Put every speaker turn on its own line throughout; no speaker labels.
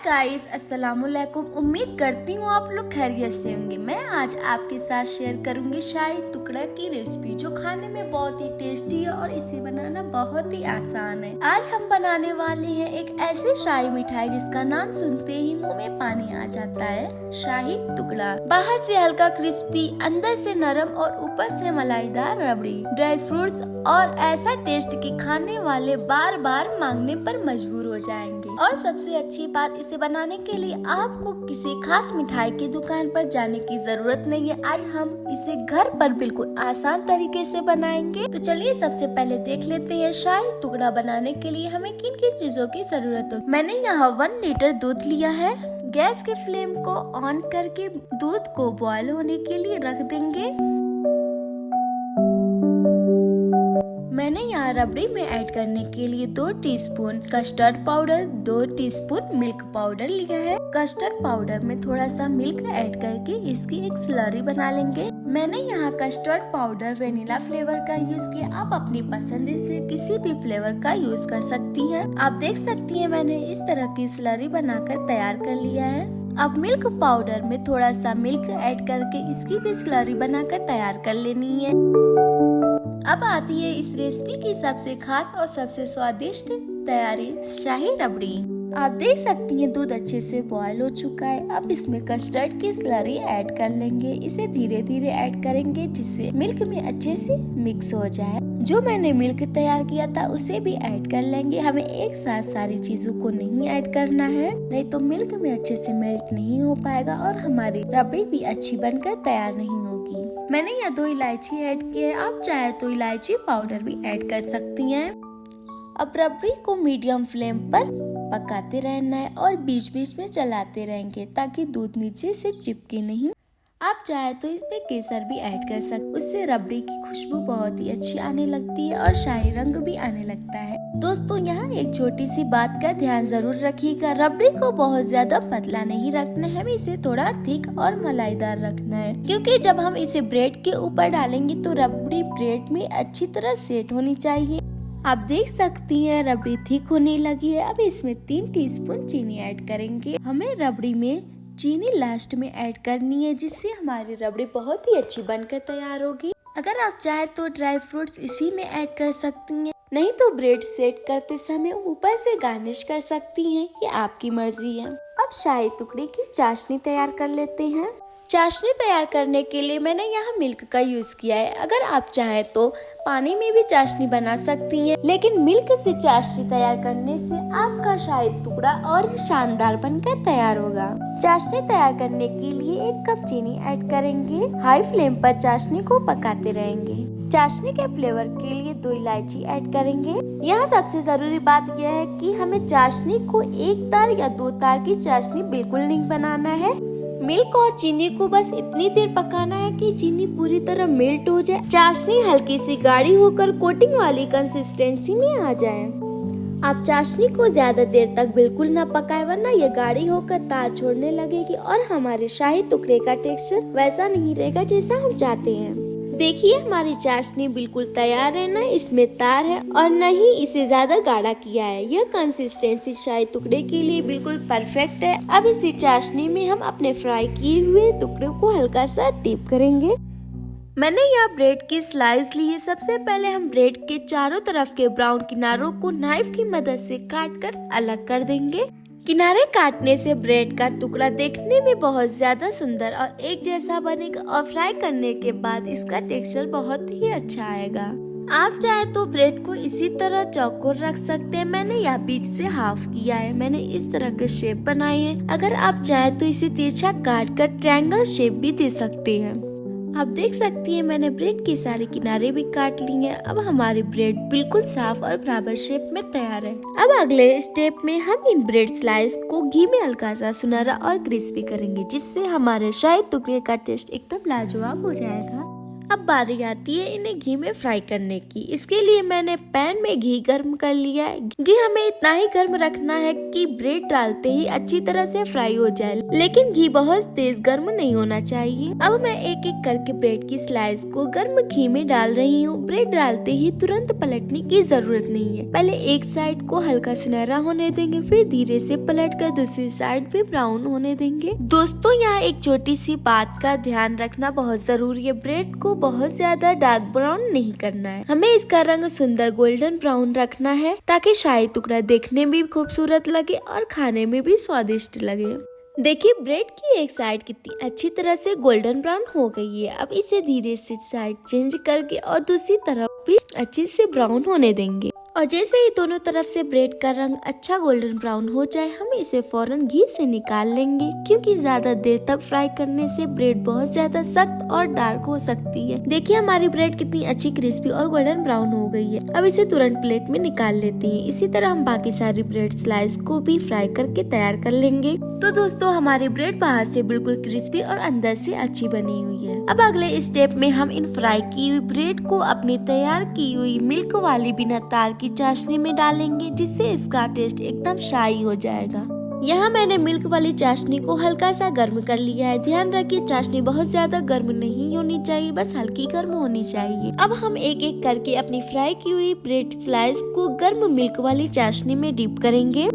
Guys, अस्सलामुअलैकुम। उम्मीद करती हूँ आप लोग खैरियत से होंगे। मैं आज आपके साथ शेयर करूंगी शाही टुकड़ा की रेसिपी, जो खाने में बहुत ही टेस्टी है और इसे बनाना बहुत ही आसान है। आज हम बनाने वाले हैं एक ऐसी शाही मिठाई जिसका नाम सुनते ही मुंह में पानी आ जाता है, शाही टुकड़ा। बाहर से हल्का क्रिस्पी, अंदर से नरम और ऊपर से मलाईदार रबड़ी, ड्राई फ्रूट्स और ऐसा टेस्ट कि खाने वाले बार बार मांगने पर मजबूर हो जाएंगे। और सबसे अच्छी बात, इसे बनाने के लिए आपको किसी खास मिठाई की दुकान पर जाने की जरूरत नहीं है। आज हम इसे घर पर बिल्कुल आसान तरीके से बनाएंगे। तो चलिए सबसे पहले देख लेते हैं शाही टुकड़ा बनाने के लिए हमें किन किन चीजों की जरूरत होगी। मैंने यहाँ 1 लीटर दूध लिया है। गैस के फ्लेम को ऑन करके दूध को बॉयल होने के लिए रख देंगे। मैंने यहाँ रबड़ी में ऐड करने के लिए 2 teaspoon custard powder, 2 teaspoon milk powder लिया है। कस्टर्ड पाउडर में थोड़ा सा मिल्क ऐड करके इसकी एक स्लरी बना लेंगे। मैंने यहाँ कस्टर्ड पाउडर वेनिला फ्लेवर का यूज किया। आप अपनी पसंद से किसी भी फ्लेवर का यूज कर सकती हैं। आप देख सकती हैं मैंने इस तरह की स्लरी बनाकर तैयार कर लिया है। अब मिल्क पाउडर में थोड़ा सा मिल्क ऐड करके इसकी भी स्लरी बनाकर तैयार कर लेनी है। अब आती है इस रेसिपी की सबसे खास और सबसे स्वादिष्ट तैयारी, शाही रबड़ी। आप देख सकती हैं दूध अच्छे से बॉयल हो चुका है। अब इसमें कस्टर्ड की स्लरी ऐड कर लेंगे। इसे धीरे धीरे ऐड करेंगे जिससे मिल्क में अच्छे से मिक्स हो जाए। जो मैंने मिल्क तैयार किया था उसे भी ऐड कर लेंगे। हमें एक साथ सारी चीजों को नहीं ऐड करना है, नहीं तो मिल्क में अच्छे से मेल्ट नहीं हो पाएगा और हमारी रबड़ी भी अच्छी बनकर तैयार नहीं होगी। मैंने यहाँ 2 इलायची ऐड किए। आप चाहे तो इलायची पाउडर भी ऐड कर सकती हैं। अब रबड़ी को मीडियम फ्लेम पर पकाते रहना है और बीच बीच में चलाते रहेंगे ताकि दूध नीचे से चिपके नहीं। आप चाहे तो इसमें केसर भी ऐड कर सकते, उससे रबड़ी की खुशबू बहुत ही अच्छी आने लगती है और शाही रंग भी आने लगता है। दोस्तों, यहाँ एक छोटी सी बात का ध्यान जरूर रखिएगा, रबड़ी को बहुत ज्यादा पतला नहीं रखना है, हमें इसे थोड़ा थिक और मलाईदार रखना है, क्योंकि जब हम इसे ब्रेड के ऊपर डालेंगे तो रबड़ी ब्रेड में अच्छी तरह सेट होनी चाहिए। आप देख सकती हैं रबड़ी थिक होने लगी है। अब इसमें 3 टीस्पून चीनी ऐड करेंगे। हमें रबड़ी में चीनी लास्ट में ऐड करनी है, जिससे हमारी रबड़ी बहुत ही अच्छी बनकर तैयार होगी। अगर आप चाहे तो ड्राई फ्रूट्स इसी में ऐड कर सकती हैं, नहीं तो ब्रेड सेट करते समय ऊपर से गार्निश कर सकती हैं, ये आपकी मर्जी है। अब शाही टुकड़े की चाशनी तैयार कर लेते हैं। चाशनी तैयार करने के लिए मैंने यहाँ मिल्क का यूज किया है। अगर आप चाहे तो पानी में भी चाशनी बना सकती हैं, लेकिन मिल्क से चाशनी तैयार करने से आपका शाही टुकड़ा और शानदार बनकर तैयार होगा। चाशनी तैयार करने के लिए 1 कप चीनी ऐड करेंगे। हाई फ्लेम पर चाशनी को पकाते रहेंगे। चाशनी के फ्लेवर के लिए 2 इलायची ऐड करेंगे। यहाँ सबसे जरूरी बात यह है कि हमें चाशनी को 1 तार या 2 तार की चाशनी बिल्कुल नहीं बनाना है। मिल्क और चीनी को बस इतनी देर पकाना है कि चीनी पूरी तरह मेल्ट हो जाए, चाशनी हल्की सी गाढ़ी होकर कोटिंग वाली कंसिस्टेंसी में आ जाए। आप चाशनी को ज्यादा देर तक बिल्कुल ना पकाएं, वरना ये गाढ़ी होकर तार छोड़ने लगेगी और हमारे शाही टुकड़े का टेक्सचर वैसा नहीं रहेगा जैसा हम चाहते हैं। देखिए हमारी चाशनी बिल्कुल तैयार है, न इसमें तार है और न ही इसे ज्यादा गाढ़ा किया है। यह कंसिस्टेंसी शाही टुकड़े के लिए बिल्कुल परफेक्ट है। अब इसी चाशनी में हम अपने फ्राई किए हुए टुकड़े को हल्का सा डिप करेंगे। मैंने यहाँ ब्रेड की स्लाइस ली है। सबसे पहले हम ब्रेड के चारों तरफ के ब्राउन किनारों को नाइफ की मदद से काट कर अलग कर देंगे। किनारे काटने से ब्रेड का टुकड़ा देखने में बहुत ज्यादा सुंदर और एक जैसा बनेगा और फ्राई करने के बाद इसका टेक्सचर बहुत ही अच्छा आएगा। आप चाहे तो ब्रेड को इसी तरह चौकोर रख सकते हैं। मैंने यहाँ बीच से हाफ किया है। मैंने इस तरह के शेप बनाए हैं। अगर आप चाहे तो इसे तिरछा काट कर ट्रायंगल शेप भी दे सकते हैं। आप देख सकती हैं मैंने ब्रेड के सारे किनारे भी काट लिए हैं। अब हमारी ब्रेड बिल्कुल साफ और बराबर शेप में तैयार है। अब अगले स्टेप में हम इन ब्रेड स्लाइस को घी में हल्का सा सुनहरा और क्रिस्पी करेंगे, जिससे हमारे शाही टुकड़े का टेस्ट एकदम लाजवाब हो जाएगा। अब बारी आती है इन्हें घी में फ्राई करने की। इसके लिए मैंने पैन में घी गर्म कर लिया है। घी हमें इतना ही गर्म रखना है कि ब्रेड डालते ही अच्छी तरह से फ्राई हो जाए, लेकिन घी बहुत तेज गर्म नहीं होना चाहिए। अब मैं एक एक करके ब्रेड की स्लाइस को गर्म घी में डाल रही हूँ। ब्रेड डालते ही तुरंत पलटने की जरूरत नहीं है। पहले एक साइड को हल्का सुनहरा होने देंगे, फिर धीरे से पलटकर दूसरी साइड भी ब्राउन होने देंगे। दोस्तों, यहाँ एक छोटी सी बात का ध्यान रखना बहुत जरूरी है। ब्रेड को बहुत ज्यादा डार्क ब्राउन नहीं करना है। हमें इसका रंग सुंदर गोल्डन ब्राउन रखना है ताकि शाही टुकड़ा देखने में भी खूबसूरत लगे और खाने में भी स्वादिष्ट लगे। देखिए, ब्रेड की एक साइड कितनी अच्छी तरह से गोल्डन ब्राउन हो गई है। अब इसे धीरे से साइड चेंज करके और दूसरी तरफ भी अच्छी से ब्राउन होने देंगे। और जैसे ही दोनों तरफ से ब्रेड का रंग अच्छा गोल्डन ब्राउन हो जाए, हम इसे फौरन घी से निकाल लेंगे, क्योंकि ज्यादा देर तक फ्राई करने से ब्रेड बहुत ज्यादा सख्त और डार्क हो सकती है। देखिए, हमारी ब्रेड कितनी अच्छी क्रिस्पी और गोल्डन ब्राउन हो गई है। अब इसे तुरंत प्लेट में निकाल लेते हैं। इसी तरह हम बाकी सारी ब्रेड स्लाइस को भी फ्राई करके तैयार कर लेंगे। तो दोस्तों, हमारी ब्रेड बाहर से बिल्कुल क्रिस्पी और अंदर से अच्छी बनी हुई है। अब अगले स्टेप में हम इन फ्राई की हुई ब्रेड को अपनी तैयार की हुई मिल्क वाली बिना तार की चाशनी में डालेंगे, जिससे इसका टेस्ट एकदम शाही हो जाएगा। यहाँ मैंने मिल्क वाली चाशनी को हल्का सा गर्म कर लिया है। ध्यान रखिए, चाशनी बहुत ज्यादा गर्म नहीं होनी चाहिए, बस हल्की गर्म होनी चाहिए। अब हम एक एक करके अपनी फ्राई की हुई ब्रेड स्लाइस को गर्म मिल्क वाली चाशनी में डिप करेंगे।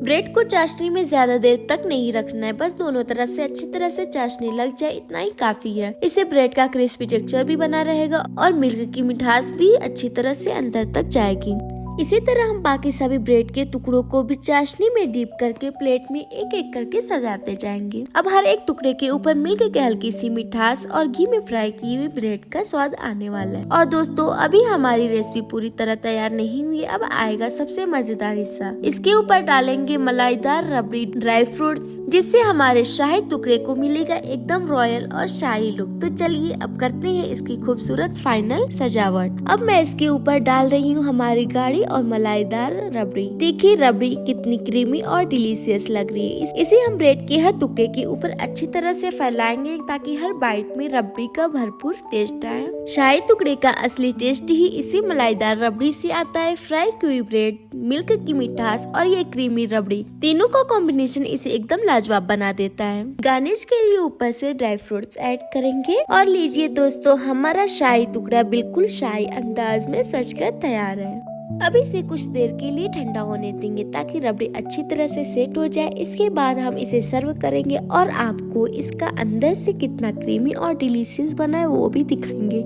ब्रेड को चाशनी में ज्यादा देर तक नहीं रखना है, बस दोनों तरफ से अच्छी तरह से चाशनी लग जाए, इतना ही काफी है। इससे ब्रेड का क्रिस्पी टेक्सचर भी बना रहेगा और मिल्क की मिठास भी अच्छी तरह से अंदर तक जाएगी। इसी तरह हम बाकी सभी ब्रेड के टुकड़ों को भी चाशनी में डीप करके प्लेट में एक एक करके सजाते जाएंगे। अब हर एक टुकड़े के ऊपर मिल्क की हल्की सी मिठास और घी में फ्राई की हुई ब्रेड का स्वाद आने वाला है। और दोस्तों, अभी हमारी रेसिपी पूरी तरह तैयार नहीं हुई है। अब आएगा सबसे मजेदार हिस्सा। इसके ऊपर डालेंगे मलाईदार रबड़ी ड्राई फ्रूट्स, जिससे हमारे शाही टुकड़े को मिलेगा एकदम रॉयल और शाही लुक। तो चलिए अब करते हैं इसकी खूबसूरत फाइनल सजावट। अब मैं इसके ऊपर डाल रही हूँ हमारी गाढ़ी और मलाईदार रबड़ी। देखिए, रबड़ी कितनी क्रीमी और डिलीशियस लग रही है। इसे हम ब्रेड के हर टुकड़े के ऊपर अच्छी तरह से फैलाएंगे ताकि हर बाइट में रबड़ी का भरपूर टेस्ट आए। शाही टुकड़े का असली टेस्ट ही इसी मलाईदार रबड़ी से आता है। फ्राई की हुई ब्रेड, मिल्क की मिठास और ये क्रीमी रबड़ी, तीनों का कॉम्बिनेशन इसे एकदम लाजवाब बना देता है। गार्निश के लिए ऊपर से ड्राई फ्रूट्स ऐड करेंगे। और लीजिए दोस्तों, हमारा शाही टुकड़ा बिल्कुल शाही अंदाज में सजकर तैयार है। अब इसे कुछ देर के लिए ठंडा होने देंगे ताकि रबड़ी अच्छी तरह से सेट हो जाए। इसके बाद हम इसे सर्व करेंगे और आपको इसका अंदर से कितना क्रीमी और डिलीशियस बना है वो भी दिखाएंगे।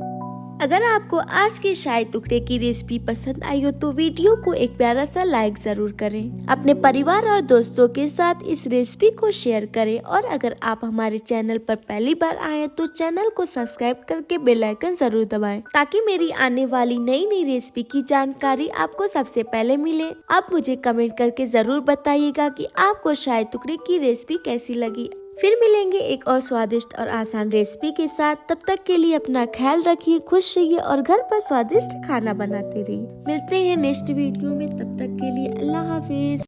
अगर आपको आज के शाही टुकड़े की रेसिपी पसंद आई हो तो वीडियो को एक प्यारा सा लाइक जरूर करें। अपने परिवार और दोस्तों के साथ इस रेसिपी को शेयर करें। और अगर आप हमारे चैनल पर पहली बार आए तो चैनल को सब्सक्राइब करके बेल आइकन जरूर दबाएं, ताकि मेरी आने वाली नई नई रेसिपी की जानकारी आपको सबसे पहले मिले। आप मुझे कमेंट करके जरूर बताइएगा कि आपको शाही टुकड़े की रेसिपी कैसी लगी। फिर मिलेंगे एक और स्वादिष्ट और आसान रेसिपी के साथ। तब तक के लिए अपना ख्याल रखिए, खुश रहिए और घर पर स्वादिष्ट खाना बनाते रहिए। मिलते हैं नेक्स्ट वीडियो में, तब तक के लिए अल्लाह हाफिज।